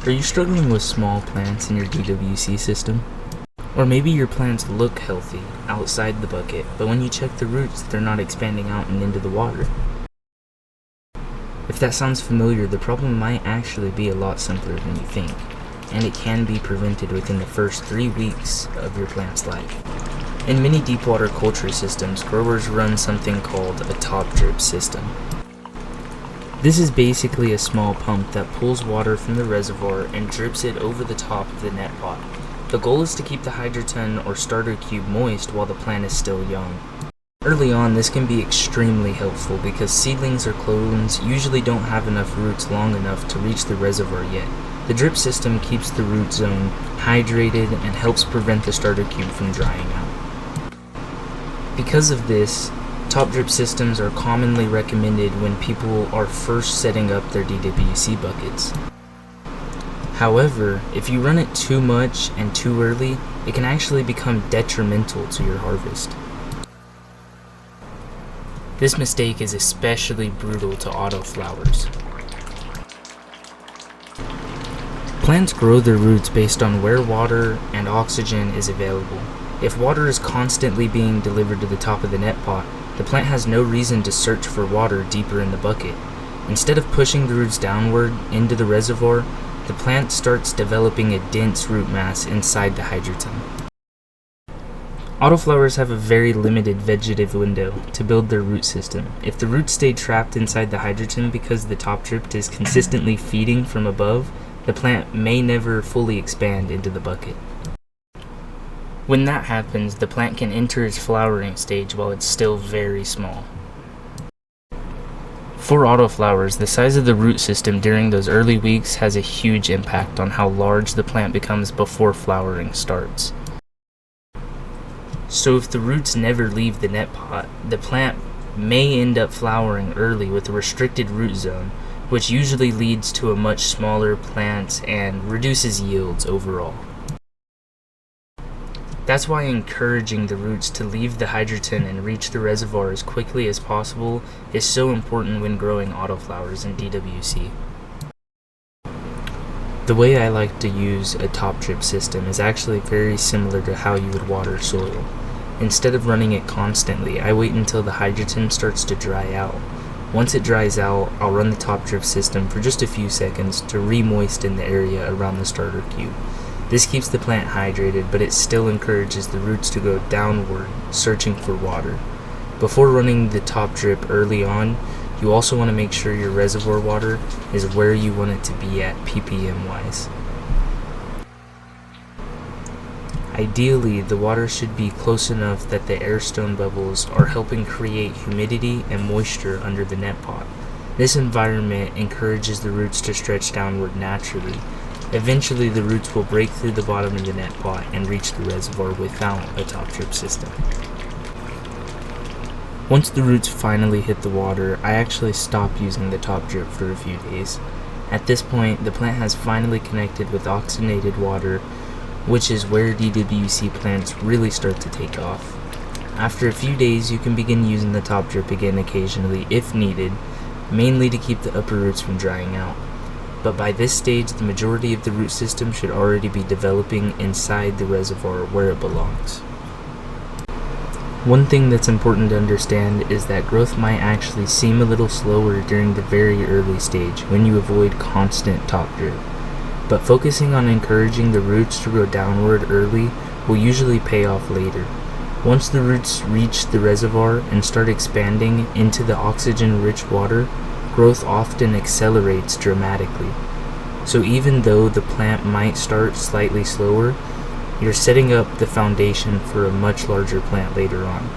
Are you struggling with small plants in your DWC system? Or maybe your plants look healthy outside the bucket, but when you check the roots, they're not expanding out and into the water. If that sounds familiar, the problem might actually be a lot simpler than you think, and it can be prevented within the first 3 weeks of your plant's life. In many deep water culture systems, growers run something called a top drip system. This is basically a small pump that pulls water from the reservoir and drips it over the top of the net pot. The goal is to keep the hydroton or starter cube moist while the plant is still young. Early on, this can be extremely helpful because seedlings or clones usually don't have enough roots long enough to reach the reservoir yet. The drip system keeps the root zone hydrated and helps prevent the starter cube from drying out. Because of this, top drip systems are commonly recommended when people are first setting up their DWC buckets. However, if you run it too much and too early, it can actually become detrimental to your harvest. This mistake is especially brutal to autoflowers. Plants grow their roots based on where water and oxygen is available. If water is constantly being delivered to the top of the net pot, the plant has no reason to search for water deeper in the bucket. Instead of pushing the roots downward into the reservoir, the plant starts developing a dense root mass inside the hydroton. Autoflowers have a very limited vegetative window to build their root system. If the roots stay trapped inside the hydroton because the top drip is consistently feeding from above, the plant may never fully expand into the bucket. When that happens, the plant can enter its flowering stage while it's still very small. For autoflowers, the size of the root system during those early weeks has a huge impact on how large the plant becomes before flowering starts. So if the roots never leave the net pot, the plant may end up flowering early with a restricted root zone, which usually leads to a much smaller plant and reduces yields overall. That's why encouraging the roots to leave the hydroton and reach the reservoir as quickly as possible is so important when growing autoflowers in DWC. The way I like to use a top drip system is actually very similar to how you would water soil. Instead of running it constantly, I wait until the hydroton starts to dry out. Once it dries out, I'll run the top drip system for just a few seconds to re-moisten the area around the starter cube. This keeps the plant hydrated, but it still encourages the roots to go downward, searching for water. Before running the top drip early on, you also want to make sure your reservoir water is where you want it to be at ppm wise. Ideally, the water should be close enough that the airstone bubbles are helping create humidity and moisture under the net pot. This environment encourages the roots to stretch downward naturally. Eventually, the roots will break through the bottom of the net pot and reach the reservoir without a top drip system. Once the roots finally hit the water, I actually stop using the top drip for a few days. At this point, the plant has finally connected with oxygenated water, which is where DWC plants really start to take off. After a few days, you can begin using the top drip again occasionally if needed, mainly to keep the upper roots from drying out. But by this stage, the majority of the root system should already be developing inside the reservoir where it belongs. One thing that's important to understand is that growth might actually seem a little slower during the very early stage when you avoid constant top drip. But focusing on encouraging the roots to grow downward early will usually pay off later. Once the roots reach the reservoir and start expanding into the oxygen-rich water, growth often accelerates dramatically. So even though the plant might start slightly slower, you're setting up the foundation for a much larger plant later on.